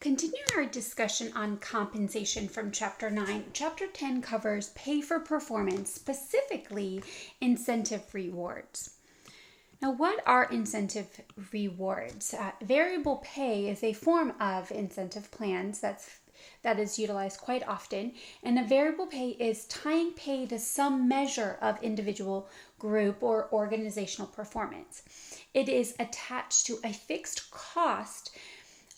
Continuing our discussion on compensation from Chapter 9, Chapter 10 covers pay for performance, specifically incentive rewards. Now, what are incentive rewards? Variable pay is a form of incentive plans that is utilized quite often, and a variable pay is tying pay to some measure of individual, group, or organizational performance. It is attached to a fixed cost,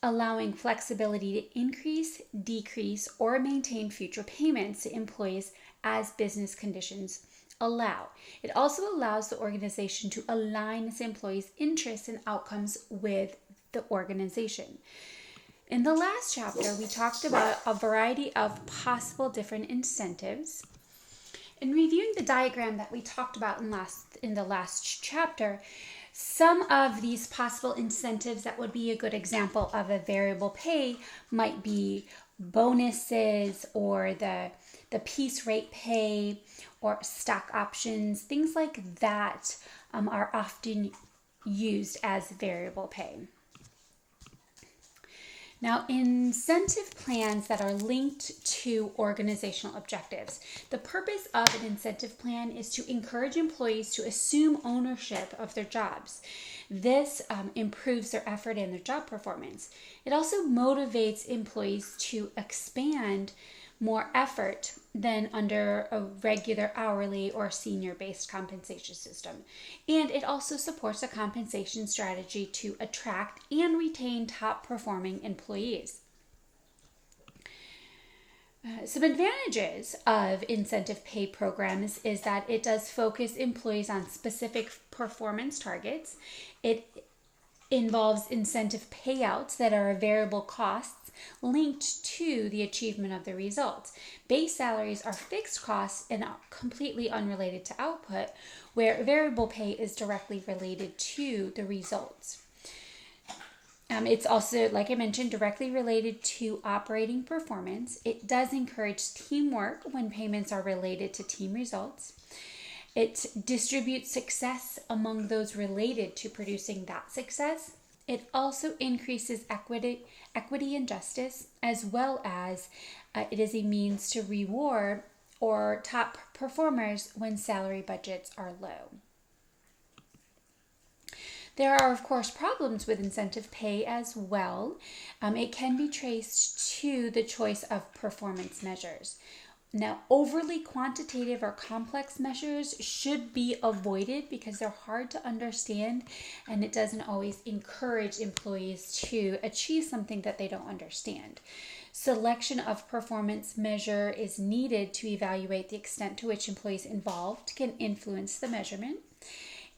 allowing flexibility to increase, decrease, or maintain future payments to employees as business conditions allow. It also allows the organization to align its employees' interests and outcomes with the organization. In the last chapter, we talked about a variety of possible different incentives. In reviewing the diagram that we talked about in the last chapter, some of these possible incentives that would be a good example of a variable pay might be bonuses or the piece rate pay or stock options. Things like that are often used as variable pay. Now, incentive plans that are linked to organizational objectives. The purpose of an incentive plan is to encourage employees to assume ownership of their jobs. This improves their effort and their job performance. It also motivates employees to expand more effort than under a regular hourly or senior-based compensation system. And it also supports a compensation strategy to attract and retain top-performing employees. Some advantages of incentive pay programs is that it does focus employees on specific performance targets. It involves incentive payouts that are variable costs linked to the achievement of the results. Base salaries are fixed costs and are completely unrelated to output, where variable pay is directly related to the results. It's also, like I mentioned, directly related to operating performance. It does encourage teamwork when payments are related to team results. It distributes success among those related to producing that success. It also increases equity and justice, as well as it is a means to reward or top performers when salary budgets are low. There are, of course, problems with incentive pay as well. It can be traced to the choice of performance measures. Now, overly quantitative or complex measures should be avoided because they're hard to understand, and it doesn't always encourage employees to achieve something that they don't understand. Selection of performance measure is needed to evaluate the extent to which employees involved can influence the measurement.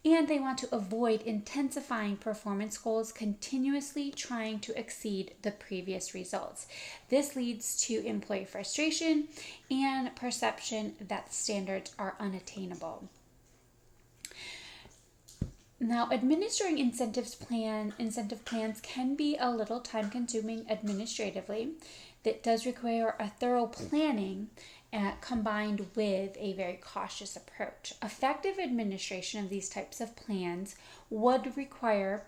And they want to avoid intensifying performance goals, continuously trying to exceed the previous results. This leads to employee frustration and perception that the standards are unattainable. Now, administering incentive plans can be a little time-consuming administratively. That does require a thorough planning combined with a very cautious approach. Effective administration of these types of plans would require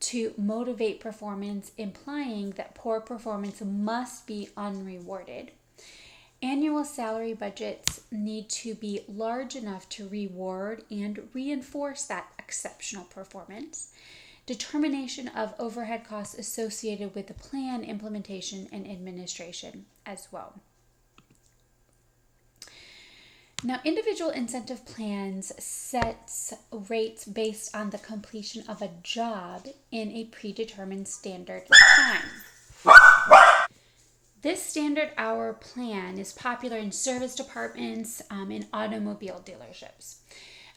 to motivate performance, implying that poor performance must be unrewarded. Annual salary budgets need to be large enough to reward and reinforce that exceptional performance. Determination of overhead costs associated with the plan implementation and administration as well. Now, individual incentive plans sets rates based on the completion of a job in a predetermined standard time. This standard hour plan is popular in service departments and automobile dealerships.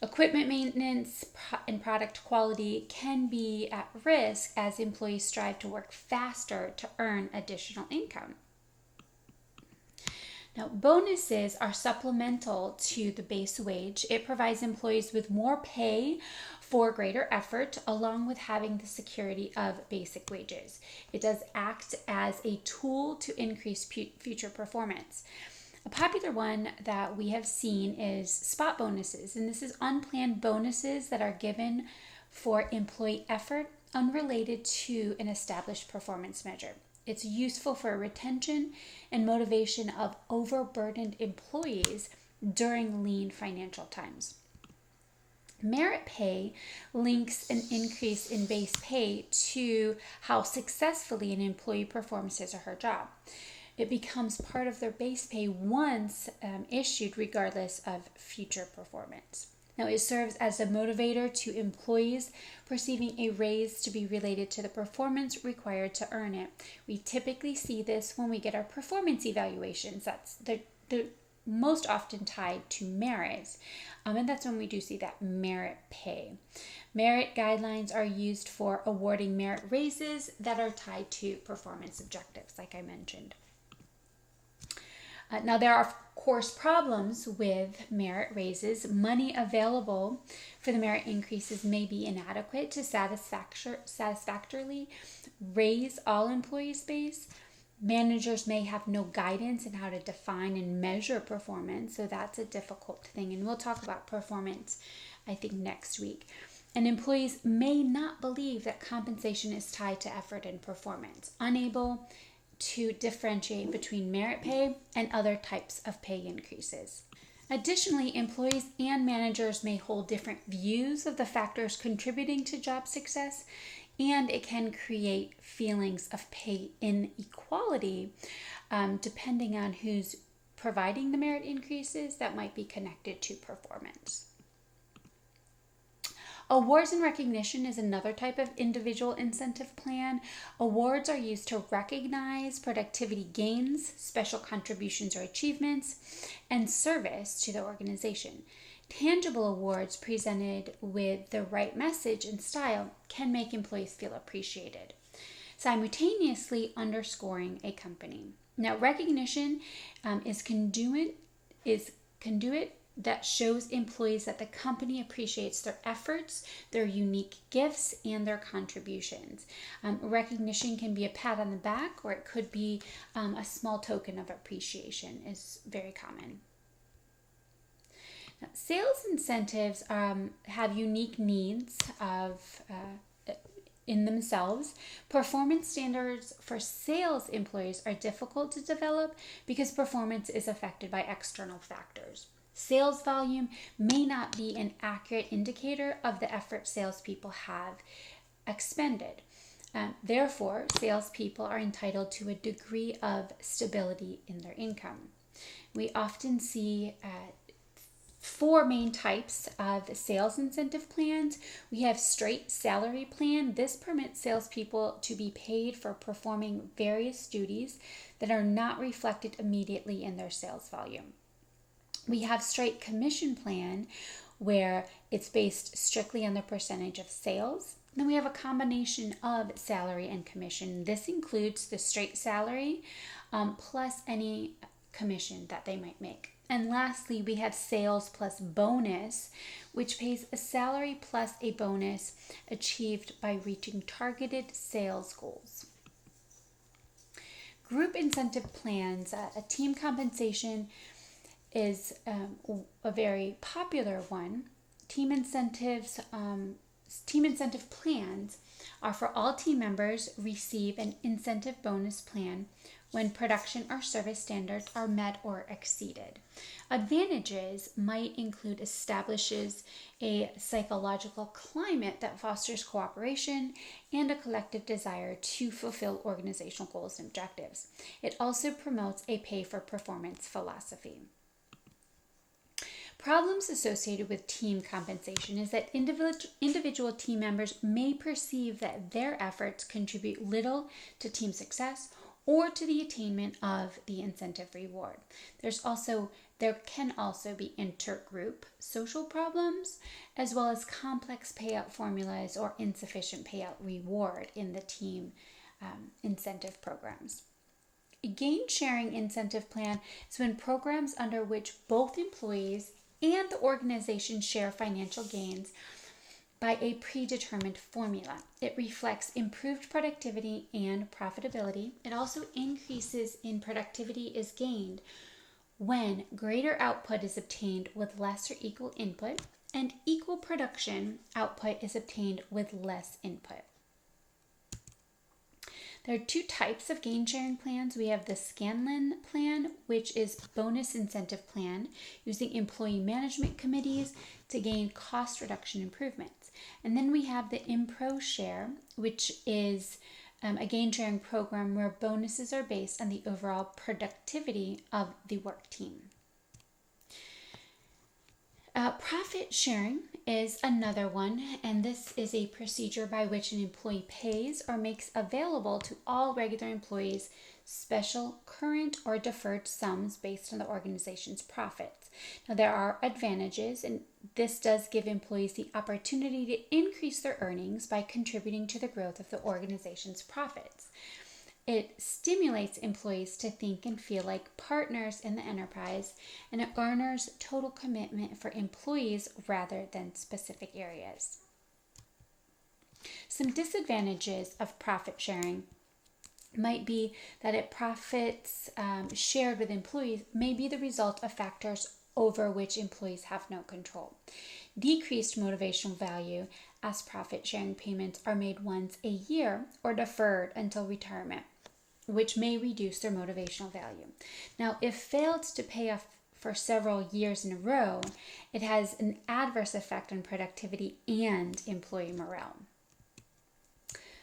Equipment maintenance and product quality can be at risk as employees strive to work faster to earn additional income. Now, bonuses are supplemental to the base wage. It provides employees with more pay for greater effort, along with having the security of basic wages. It does act as a tool to increase future performance. A popular one that we have seen is spot bonuses, and this is unplanned bonuses that are given for employee effort unrelated to an established performance measure. It's useful for retention and motivation of overburdened employees during lean financial times. Merit pay links an increase in base pay to how successfully an employee performs his or her job. It becomes part of their base pay once issued, regardless of future performance. Now, it serves as a motivator to employees perceiving a raise to be related to the performance required to earn it. We typically see this when we get our performance evaluations. That's the most often tied to merit. And that's when we do see that merit pay. Merit guidelines are used for awarding merit raises that are tied to performance objectives, like I mentioned. Now, there are, of course, problems with merit raises. Money available for the merit increases may be inadequate to satisfactorily raise all employees' base. Managers may have no guidance in how to define and measure performance, so that's a difficult thing. And we'll talk about performance, I think, next week. And employees may not believe that compensation is tied to effort and performance, unable to differentiate between merit pay and other types of pay increases. Additionally, employees and managers may hold different views of the factors contributing to job success, and it can create feelings of pay inequality depending on who's providing the merit increases that might be connected to performance. Awards and recognition is another type of individual incentive plan. Awards are used to recognize productivity gains, special contributions or achievements, and service to the organization. Tangible awards presented with the right message and style can make employees feel appreciated, simultaneously underscoring a company. Now, recognition is conduit that shows employees that the company appreciates their efforts, their unique gifts, and their contributions. Recognition can be a pat on the back, or it could be a small token of appreciation, is very common. Now, sales incentives have unique needs in themselves. Performance standards for sales employees are difficult to develop because performance is affected by external factors. Sales volume may not be an accurate indicator of the effort salespeople have expended. Therefore, salespeople are entitled to a degree of stability in their income. We often see four main types of sales incentive plans. We have straight salary plan. This permits salespeople to be paid for performing various duties that are not reflected immediately in their sales volume. We have straight commission plan, where it's based strictly on the percentage of sales. Then we have a combination of salary and commission. This includes the straight salary plus any commission that they might make. And lastly, we have sales plus bonus, which pays a salary plus a bonus achieved by reaching targeted sales goals. Group incentive plans, a team compensation is a very popular one. Team incentive plans are for all team members receive an incentive bonus plan when production or service standards are met or exceeded. Advantages might include establishes a psychological climate that fosters cooperation and a collective desire to fulfill organizational goals and objectives. It also promotes a pay-for-performance philosophy. Problems associated with team compensation is that individual team members may perceive that their efforts contribute little to team success or to the attainment of the incentive reward. There can also be intergroup social problems, as well as complex payout formulas or insufficient payout reward in the team incentive programs. A gain sharing incentive plan is when programs under which both employees and the organization share financial gains by a predetermined formula. It reflects improved productivity and profitability. It also increases in productivity is gained when greater output is obtained with less or equal input, and equal production output is obtained with less input. There are two types of gain sharing plans. We have the Scanlon plan, which is bonus incentive plan using employee management committees to gain cost reduction improvements. And then we have the Impro Share, which is a gain sharing program where bonuses are based on the overall productivity of the work team. Profit sharing is another one, and this is a procedure by which an employee pays or makes available to all regular employees special current or deferred sums based on the organization's profits. Now, there are advantages, and this does give employees the opportunity to increase their earnings by contributing to the growth of the organization's profits. It stimulates employees to think and feel like partners in the enterprise, and it garners total commitment for employees rather than specific areas. Some disadvantages of profit sharing might be that profits shared with employees may be the result of factors over which employees have no control. Decreased motivational value, as profit sharing payments are made once a year or deferred until retirement, which may reduce their motivational value. Now, if failed to pay off for several years in a row, it has an adverse effect on productivity and employee morale.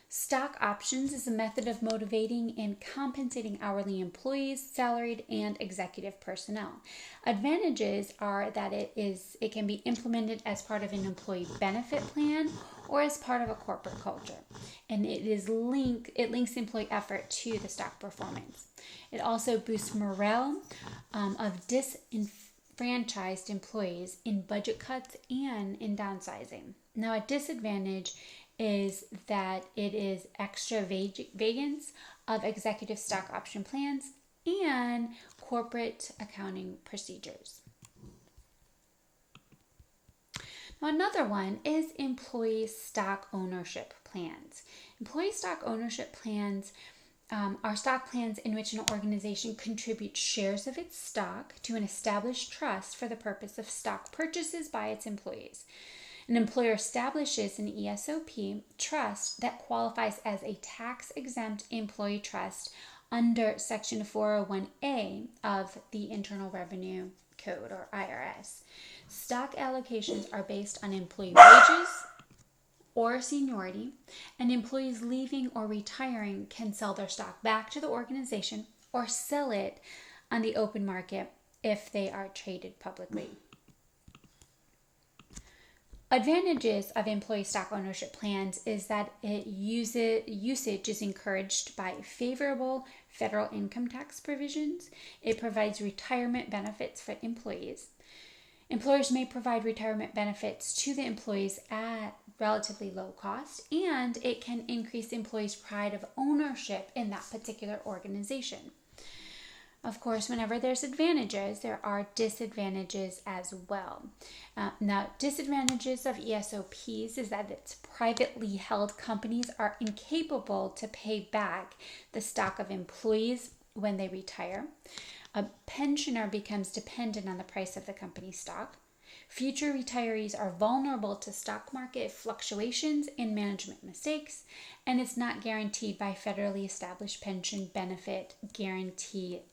Stock options is a method of motivating and compensating hourly employees, salaried and executive personnel. Advantages are that it can be implemented as part of an employee benefit plan or as part of a corporate culture, and it links employee effort to the stock performance. It also boosts morale of disenfranchised employees in budget cuts and in downsizing. Now, a disadvantage is that it is extravagance of executive stock option plans and corporate accounting procedures. Now, another one is employee stock ownership plans. Employee stock ownership plans are stock plans in which an organization contributes shares of its stock to an established trust for the purpose of stock purchases by its employees. An employer establishes an ESOP trust that qualifies as a tax-exempt employee trust under Section 401A of the Internal Revenue Code, or IRS. Stock allocations are based on employee wages or seniority, and employees leaving or retiring can sell their stock back to the organization or sell it on the open market if they are traded publicly. Advantages of employee stock ownership plans is that usage is encouraged by favorable federal income tax provisions. It provides retirement benefits for employees. Employers may provide retirement benefits to the employees at relatively low cost, and it can increase employees' pride of ownership in that particular organization. Of course, whenever there's advantages, there are disadvantages as well. Now, disadvantages of ESOPs is that its privately held companies are incapable to pay back the stock of employees when they retire. A pensioner becomes dependent on the price of the company's stock. Future retirees are vulnerable to stock market fluctuations and management mistakes, and it's not guaranteed by federally established pension benefit guarantee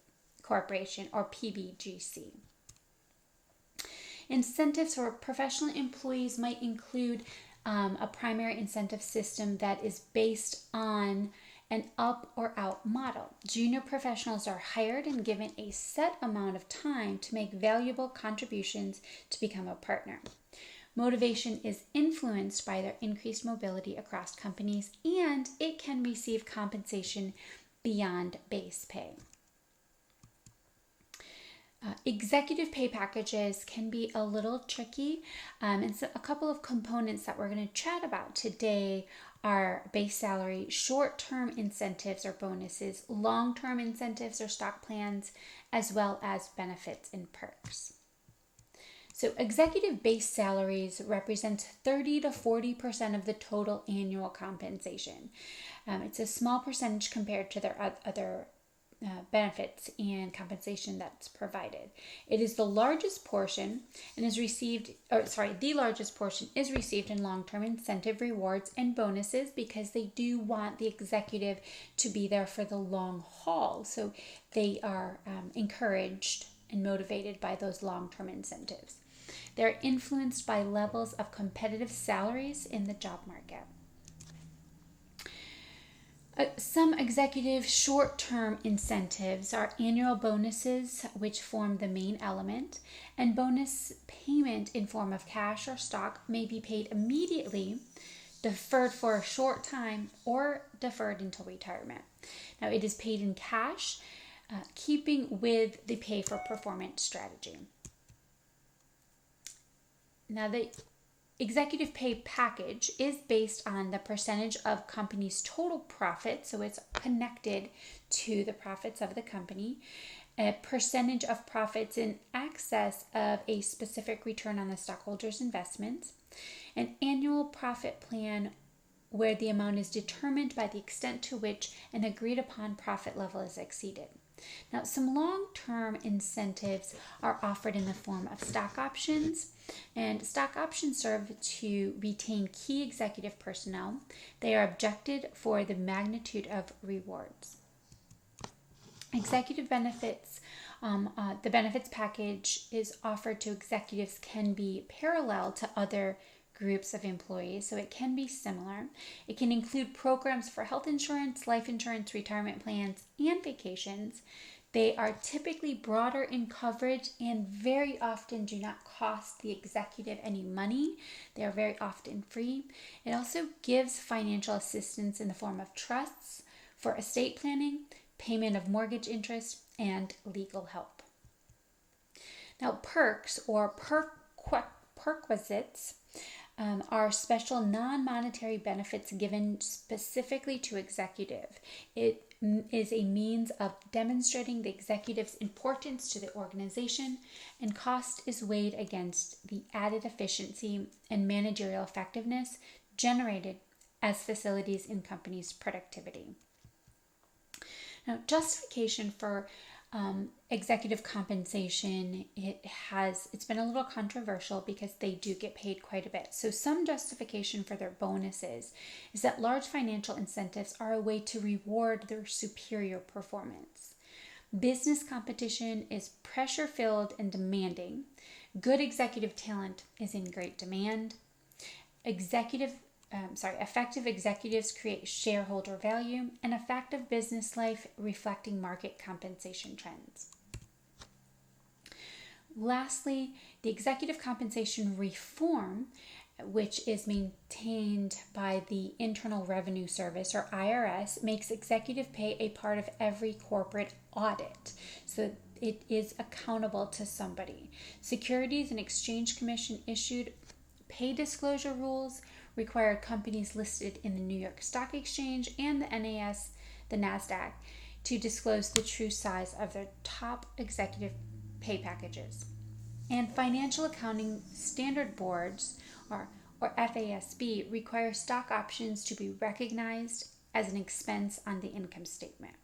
corporation, or PBGC. Incentives for professional employees might include a primary incentive system that is based on an up or out model. Junior professionals are hired and given a set amount of time to make valuable contributions to become a partner. Motivation is influenced by their increased mobility across companies, and it can receive compensation beyond base pay. Executive pay packages can be a little tricky, and so a couple of components that we're going to chat about today are base salary, short-term incentives or bonuses, long-term incentives or stock plans, as well as benefits and perks. So executive base salaries represent 30 to 40% of the total annual compensation. It's a small percentage compared to their other benefits and compensation that's provided. It is the largest portion and is received, the largest portion is received in long-term incentive rewards and bonuses because they do want the executive to be there for the long haul. So they are encouraged and motivated by those long-term incentives. They're influenced by levels of competitive salaries in the job market. Some executive short-term incentives are annual bonuses, which form the main element, and bonus payment in form of cash or stock may be paid immediately, deferred for a short time, or deferred until retirement. Now, it is paid in cash, keeping with the pay for performance strategy. Now, the executive pay package is based on the percentage of company's total profit, so it's connected to the profits of the company, a percentage of profits in excess of a specific return on the stockholder's investments, an annual profit plan where the amount is determined by the extent to which an agreed upon profit level is exceeded. Now, some long-term incentives are offered in the form of stock options, and stock options serve to retain key executive personnel. They are objected for the magnitude of rewards. Executive benefits, the benefits package is offered to executives can be parallel to other groups of employees, so it can be similar. It can include programs for health insurance, life insurance, retirement plans, and vacations. They are typically broader in coverage and very often do not cost the executive any money. They are very often free. It also gives financial assistance in the form of trusts for estate planning, payment of mortgage interest, and legal help. Now, perks or perquisites are special non-monetary benefits given specifically to executive. It is a means of demonstrating the executive's importance to the organization, and cost is weighed against the added efficiency and managerial effectiveness generated as facilities in companies' productivity. Now, justification for executive compensation, it's been a little controversial because they do get paid quite a bit. So some justification for their bonuses is that large financial incentives are a way to reward their superior performance. Business competition is pressure-filled and demanding. Good executive talent is in great demand. Effective executives create shareholder value, and effective business life reflecting market compensation trends. Lastly, the executive compensation reform, which is maintained by the Internal Revenue Service or IRS, makes executive pay a part of every corporate audit. So it is accountable to somebody. Securities and Exchange Commission issued pay disclosure rules required companies listed in the New York Stock Exchange and the NASDAQ, to disclose the true size of their top executive pay packages. And Financial Accounting Standard Boards, or FASB, require stock options to be recognized as an expense on the income statement.